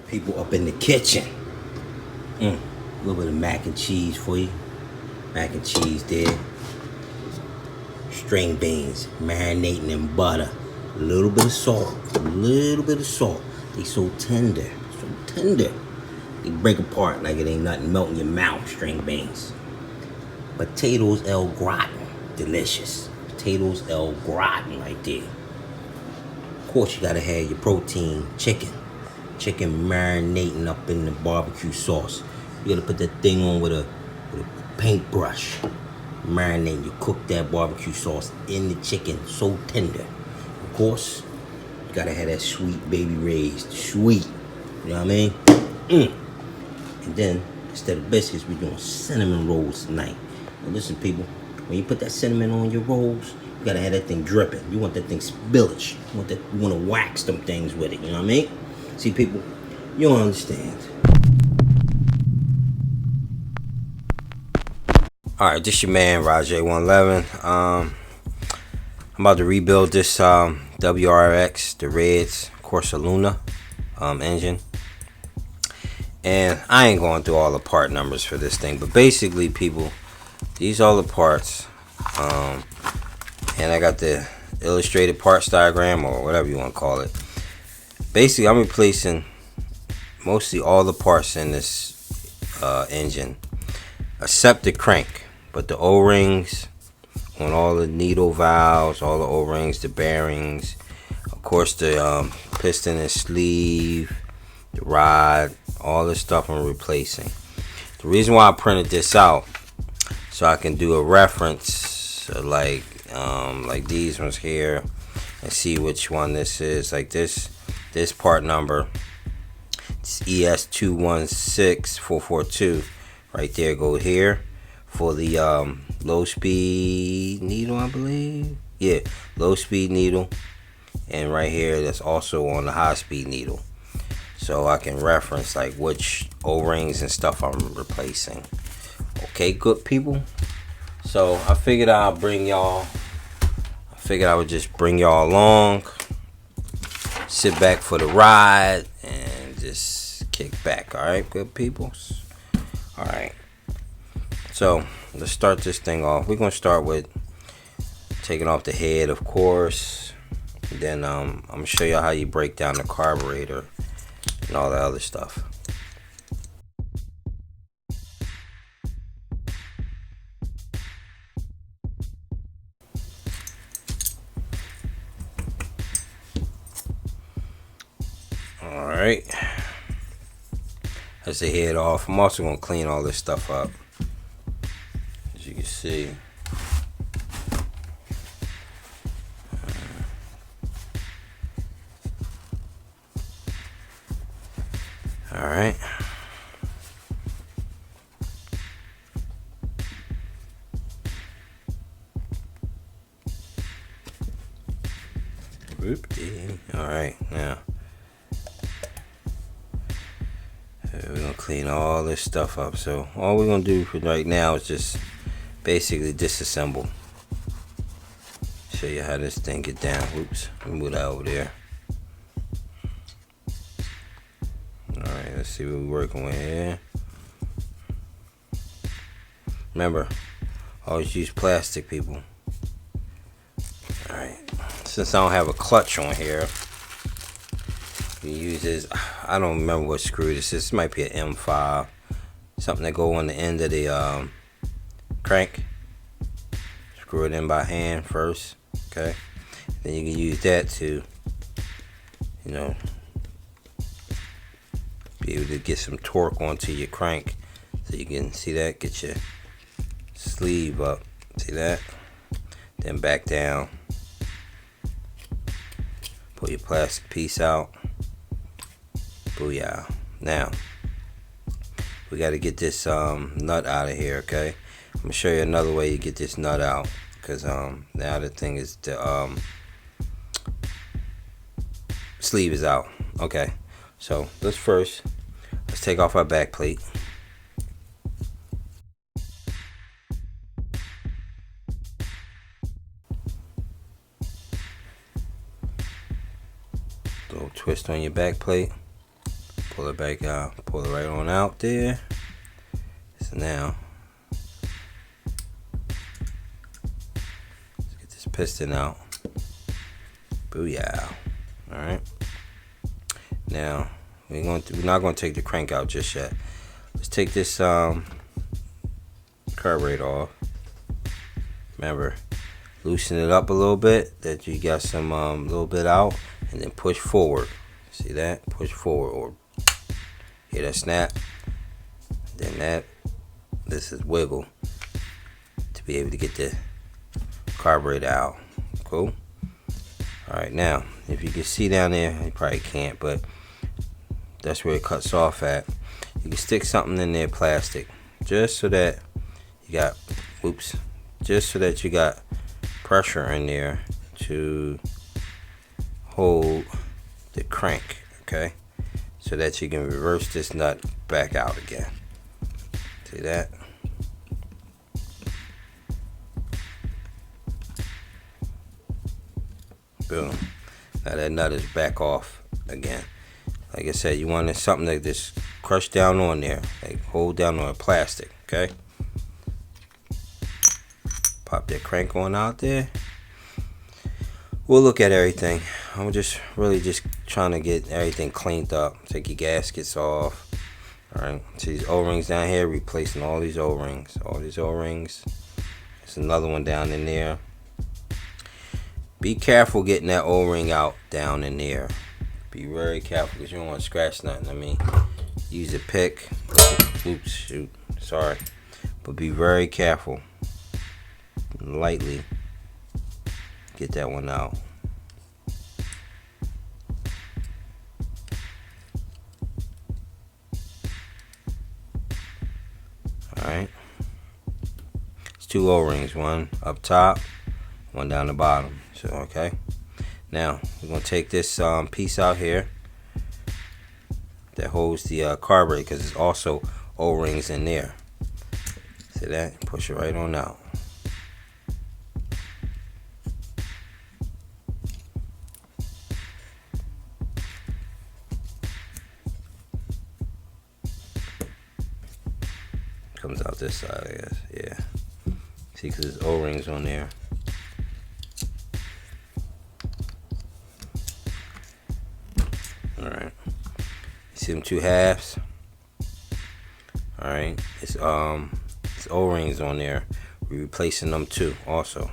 People up in the kitchen. A little bit of mac and cheese for you. Mac and cheese there. String beans marinating in butter. A little bit of salt. A little bit of salt. They so tender. So tender. They break apart like it ain't nothing. Melt in your mouth. String beans. Potatoes au gratin. Delicious. Potatoes au gratin right there. Of course, you gotta have your protein chicken. Chicken marinating up in the barbecue sauce. You gotta put that thing on with a paintbrush. Marinate. You cook that barbecue sauce in the chicken. So tender. Of course, you gotta have that sweet baby raised. Sweet. You know what I mean? And then, instead of biscuits, we're doing cinnamon rolls tonight. Now listen, people. When you put that cinnamon on your rolls, you gotta have that thing dripping. You want that thing spillage. You wanna wax them things with it. You know what I mean? See, people, you don't understand. Alright, this your man, Rajay111. I'm about to rebuild this WRX, the Reds Corsa Luna engine. And I ain't going through all the part numbers for this thing. But basically, people, these are the parts. And I got the illustrated parts diagram, or whatever you want to call it. Basically, I'm replacing mostly all the parts in this engine, except the crank. But the O-rings on all the needle valves, all the O-rings, the bearings, of course the piston and sleeve, the rod, all this stuff I'm replacing. The reason why I printed this out, so I can do a reference like these ones here, and see which one this is. Like this part number, it's ES216442. Right there, go here for the low speed needle, I believe. Yeah, low speed needle. And right here, that's also on the high speed needle. So I can reference like which O-rings and stuff I'm replacing. Okay, good people. So I figured I would just bring y'all along. Sit back for the ride and just kick back. Alright, good people. Alright. So let's start this thing off. We're gonna start with taking off the head, of course. Then I'm gonna show you how you break down the carburetor and all that other stuff. Alright, that's the head off. I'm also going to clean all this stuff up, as you can see. Alright. Alright, now we're gonna clean all this stuff up. So all we're gonna do for right now is just basically disassemble. Show you how this thing get down. Oops, let me move that over there. Alright, let's see what we're working with here. Remember, always use plastic, people. Alright, since I don't have a clutch on here, you use this, I don't remember what screw this is. This might be an M5, something that go on the end of the crank. Screw it in by hand first, okay? Then you can use that to, you know, be able to get some torque onto your crank. So you can see that, get your sleeve up, see that? Then back down. Pull your plastic piece out. Booyah. Now, we got to get this nut out of here, okay? I'm going to show you another way you get this nut out. Because the other thing is the sleeve is out. Okay, so let's take off our back plate. Little twist on your back plate. Pull pull it back out, pull it right on out there. So now let's get this piston out. Booyah. Alright, now we're not going to take the crank out just yet. Let's take this carburetor off. Remember, loosen it up a little bit, that you got some little bit out, and then push forward. See that? Push forward, or hear that snap? Then this is wiggle to be able to get the carburetor out. Cool. Alright, now if you can see down there, you probably can't, but that's where it cuts off at. You can stick something in there, plastic, just so that you got, just so that you got pressure in there to hold the crank, okay? So that you can reverse this nut back out again. See that? Boom. Now that nut is back off again. Like I said, you want something that just crush down on there, like hold down on a plastic, okay? Pop that crank on out there. We'll look at everything. I'm just really just trying to get everything cleaned up. Take your gaskets off. Alright, see these O-rings down here, replacing all these O-rings. All these O-rings. There's another one down in there. Be careful getting that O-ring out down in there. Be very careful because you don't want to scratch nothing. I mean, use a pick. Oops, shoot. Sorry. But be very careful. Lightly get that one out. Alright. It's two O-rings, one up top, one down the bottom. So okay. Now we're gonna take this piece out here that holds the carburetor, because there's also O-rings in there. See that? Push it right on out. Comes out this side, I guess. Yeah. See, because there's O-rings on there. Alright. You see them two halves? Alright. It's O-rings on there. We're replacing them too, also.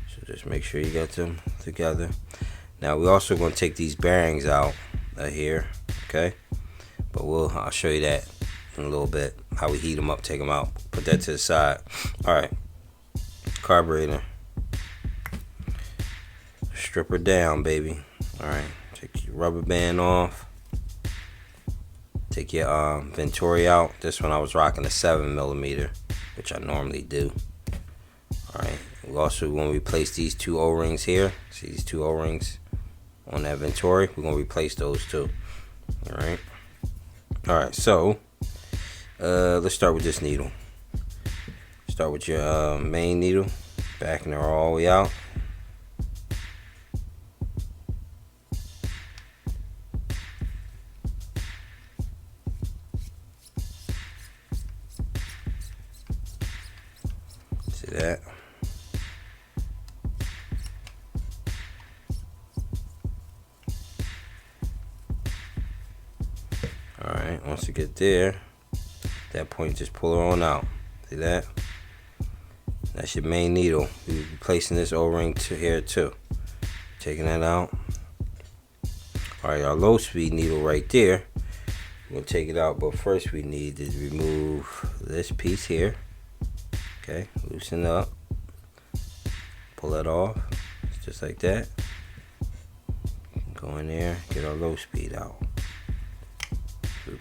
So just make sure you got them together. Now we're also going to take these bearings out here. Okay. But I'll show you that in a little bit, how we heat them up, take them out, put that to the side. Alright, carburetor, strip her down, baby. Alright, take your rubber band off, take your Venturi out. This one I was rocking a 7mm, which I normally do. Alright, we're also going to replace these two O-rings here. See these two O-rings on that Venturi? We're going to replace those too. Alright. Alright, so let's start with this needle. Start with your main needle, backing her all the way out. See that? Alright, once you get there, at that point just pull her on out. See that? That's your main needle. We're replacing this O-ring to here too. Taking that out. Alright, our low speed needle right there, we're going to take it out, but first we need to remove this piece here. Okay, loosen up. Pull it off. Just like that. Go in there, get our low speed out. Oops.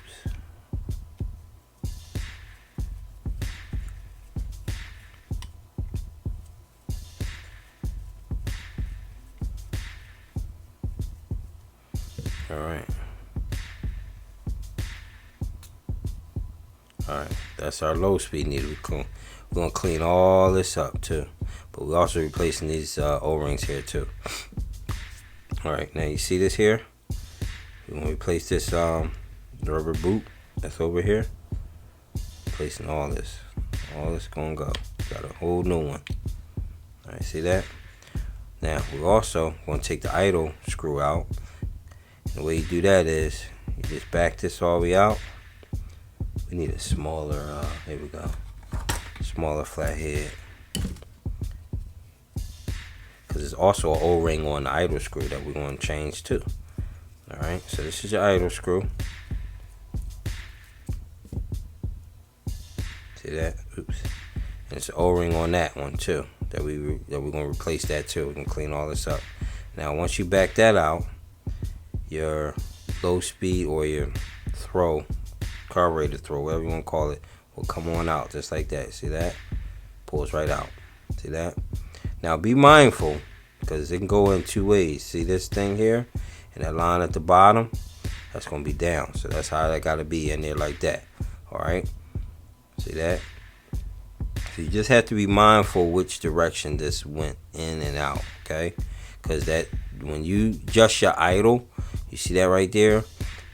Alright, that's our low speed needle. We're going to clean all this up too. But we're also replacing these O-rings here too. Alright, now you see this here? We're going to replace this rubber boot that's over here. Placing all this gonna go. Got a whole new one. All right, see that? Now we also gonna take the idle screw out. And the way you do that is you just back this all the way out. We need a smaller. Here we go. Smaller flathead. Because there's also an O-ring on the idle screw that we're gonna change too. All right. So this is your idle screw. See that? Oops. And it's an O-ring on that one too. That we're gonna replace that too. We can clean all this up. Now once you back that out, your low speed or your throw, carburetor throw, whatever you want to call it, will come on out just like that. See that? Pulls right out. See that? Now be mindful because it can go in two ways. See this thing here and that line at the bottom? That's gonna be down. So that's how that gotta be in there like that. Alright? See that? So you just have to be mindful which direction this went in and out, okay? Because that when you adjust your idle, you see that right there?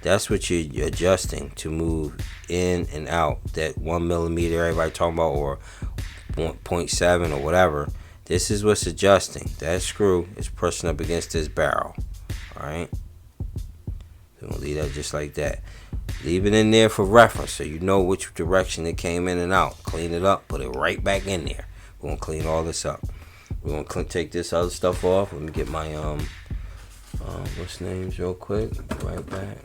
That's what you're adjusting to move in and out. That 1 millimeter everybody talking about, or 0.7 or whatever. This is what's adjusting. That screw is pressing up against this barrel. Alright? So we'll leave that just like that. Leave it in there for reference so you know which direction it came in and out. Clean it up, put it right back in there. We're gonna clean all this up. We're gonna take this other stuff off. Let me get my what's names real quick. Right back.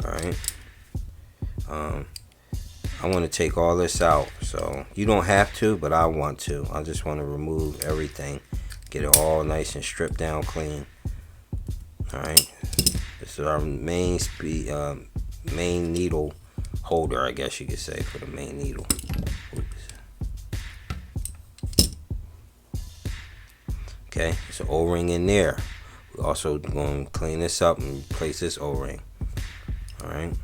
Alright. I want to take all this out, so you don't have to, but I want to. I just want to remove everything, get it all nice and stripped down clean. Alright. This is our main needle holder, I guess you could say, for the main needle. Oops. Okay, there's an O-ring in there. We're also going to clean this up and place this O-ring. Alright.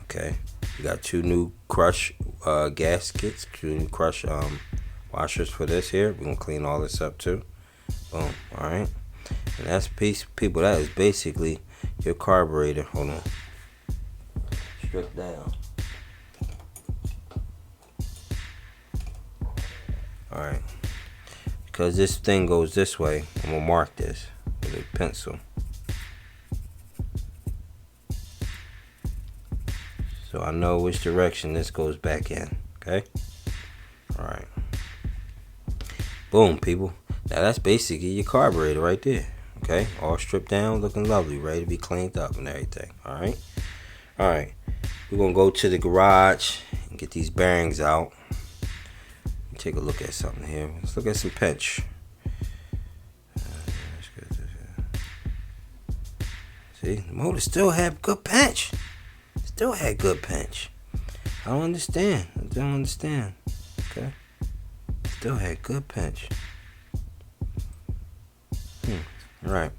Okay, we got two new crush gaskets, two new crush washers for this here. We're going to clean all this up too. Boom. Alright. And that's people, that is basically your carburetor. Hold on. Strip down. Alright. Because this thing goes this way, I'm going to mark this with a pencil. So I know which direction this goes back in. Okay? Alright. Boom, people. Now that's basically your carburetor right there. Okay? All stripped down, looking lovely, ready to be cleaned up and everything. Alright? Alright. We're going to go to the garage and get these bearings out. Take a look at something here. Let's look at some pinch. See? The motor still had good pinch. Still had good pinch. I don't understand. Okay? Still had good pinch. Alright.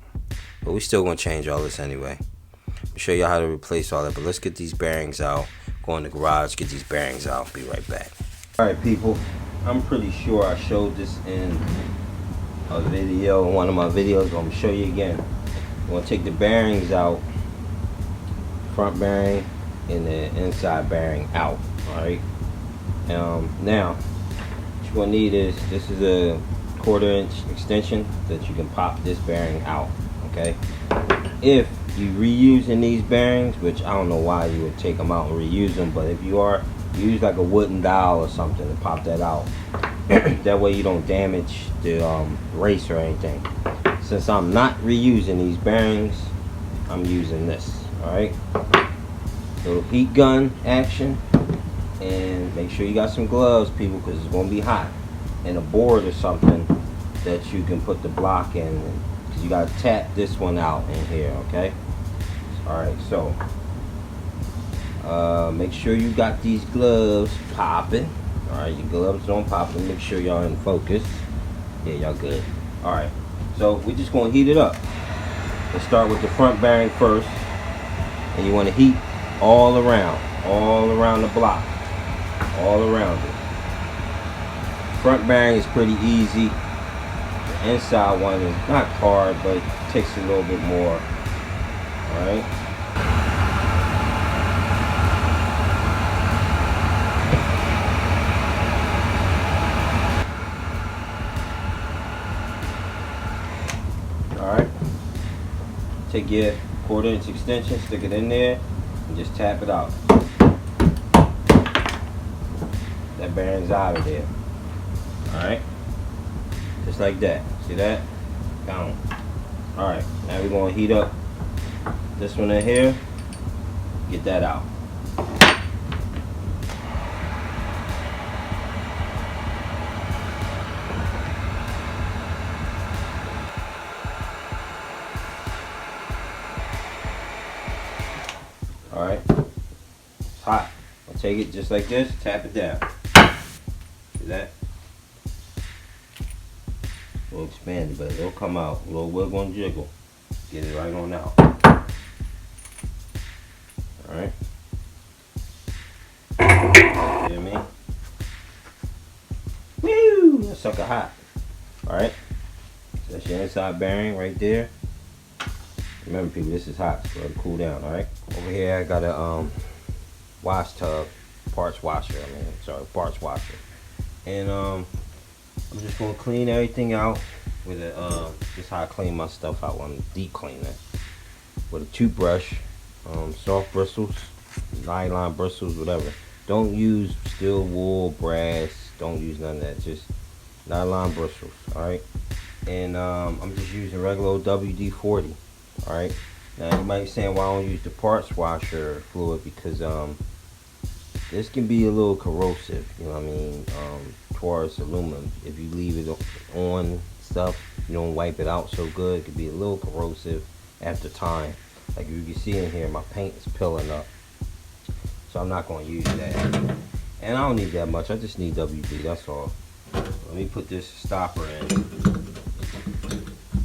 But we still gonna change all this anyway. I'll show you how to replace all that. But let's get these bearings out. Go in the garage, get these bearings out. Be right back. Alright, people. I'm pretty sure I showed this in a video, in one of my videos. I'm gonna show you again. I'm gonna take the bearings out. Front bearing and the inside bearing out. Alright. Now what you're gonna need is, this is a 1/4 inch extension that you can pop this bearing out. Okay. If you reusing these bearings, which I don't know why you would take them out and reuse them, but if you are, use like a wooden dowel or something to pop that out. That way you don't damage the race or anything. Since I'm not reusing these bearings, I'm using this. Alright. Little heat gun action. And make sure you got some gloves, people, because it's going to be hot. And a board or something that you can put the block in. Because you got to tap this one out in here, okay? Alright, so make sure you got these gloves popping. Alright, your gloves don't pop, and make sure y'all in focus. Yeah, y'all good. Alright, so we're just going to heat it up. Let's start with the front bearing first. And you want to heat all around the block. All around it. Front bearing is pretty easy. inside one is not hard, but it takes a little bit more. All right. All right. Take your 1/4 inch extension, stick it in there, and just tap it out. That bearing's out of there. Alright? Just like that. See that? Down. Alright, now we're going to heat up this one in here. Get that out. Alright? It's hot. I'll take it just like this, tap it down. See that? It'll expand it, but it'll come out. A little wiggle and jiggle. Get it right on out. Alright? You hear me? Woo! That sucker hot. Alright? So that's your inside bearing right there. Remember people, this is hot, so it'll cool down, alright? Over here I got a wash tub, parts washer, parts washer. And I'm just gonna clean everything out with a just how I clean my stuff out when I'm deep cleaning. With a toothbrush, soft bristles, nylon bristles, whatever. Don't use steel wool, brass, don't use none of that, just nylon bristles, alright? And I'm just using regular old WD-40, alright? Now you might be saying, why don't use the parts washer fluid? Because this can be a little corrosive, you know what I mean, towards aluminum. If you leave it on stuff, you don't wipe it out so good, it can be a little corrosive after time. Like you can see in here, my paint is peeling up. So I'm not going to use that. And I don't need that much, I just need WD, that's all. Let me put this stopper in. I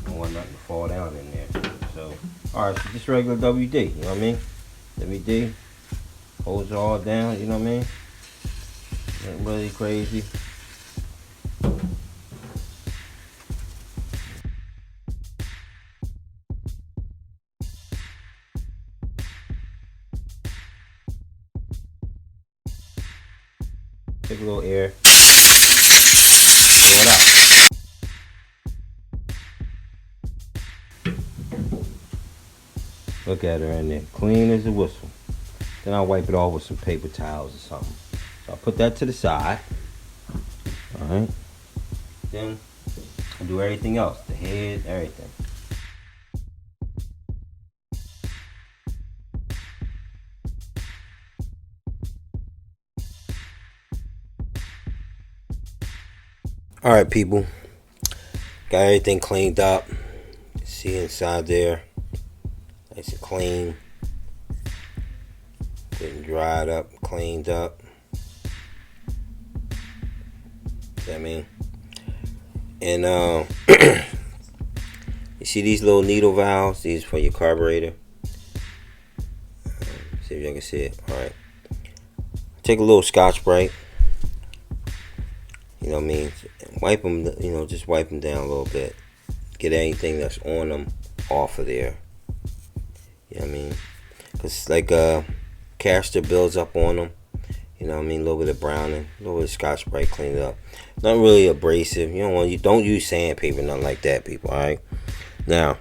don't want nothing to fall down in there. So, alright, so just regular WD, you know what I mean? WD. Holds it all down, you know what I mean? Ain't really crazy. Take a little air. Blow it out. Look at her in there, clean as a whistle. Then I'll wipe it off with some paper towels or something. So I'll put that to the side. Alright. Then I'll do everything else. The head, everything. Alright people. Got everything cleaned up. See inside there. Nice and clean. Getting dried up, cleaned up. You know what I mean? And you see these little needle valves? These for your carburetor. See if you can see it. Alright. Take a little Scotch-Brite. You know what I mean? Wipe them, you know, just wipe them down a little bit. Get anything that's on them off of there. You know what I mean? Because like castor builds up on them. You know what I mean? A little bit of browning, a little bit of Scotch-Brite, clean it up. Not really abrasive. You don't use sandpaper, nothing like that, people. All right. Now,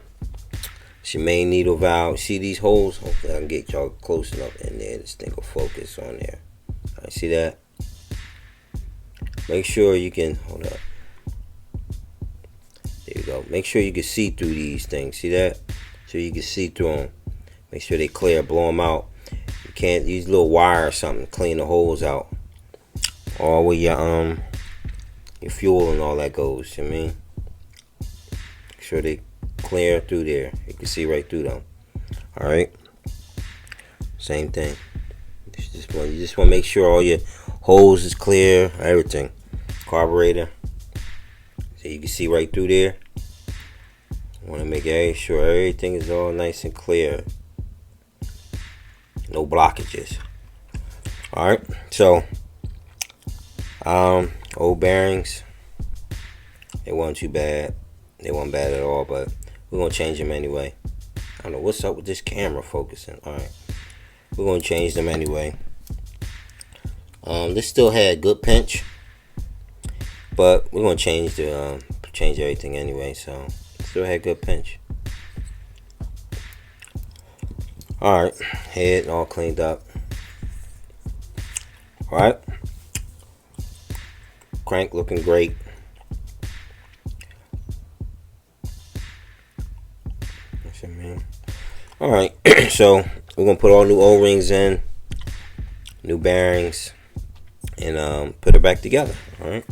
it's your main needle valve. See these holes? Hopefully, I can get y'all close enough in there. This thing will focus on there. All right, see that? Make sure you can hold up. There you go. Make sure you can see through these things. See that? So you can see through them. Make sure they clear. Blow them out. You can't use a little wire or something. Clean the holes out. All where your fuel and all that goes. You know what I mean? Make sure they clear through there. You can see right through them. All right. Same thing. You just want to make sure all your hose is clear. Everything. Carburetor. So you can see right through there. Want to make sure everything is all nice and clear. No blockages. Alright, so old bearings, they weren't too bad. They weren't bad at all, but we're gonna change them anyway. I don't know what's up with this camera focusing. All right, we're gonna change them anyway. This still had good pinch, but we're gonna change everything anyway. So still had good pinch. All right, head all cleaned up. All right, crank looking great. That's it, man. All right, so we're gonna put all new O-rings in, new bearings, and put it back together. All right.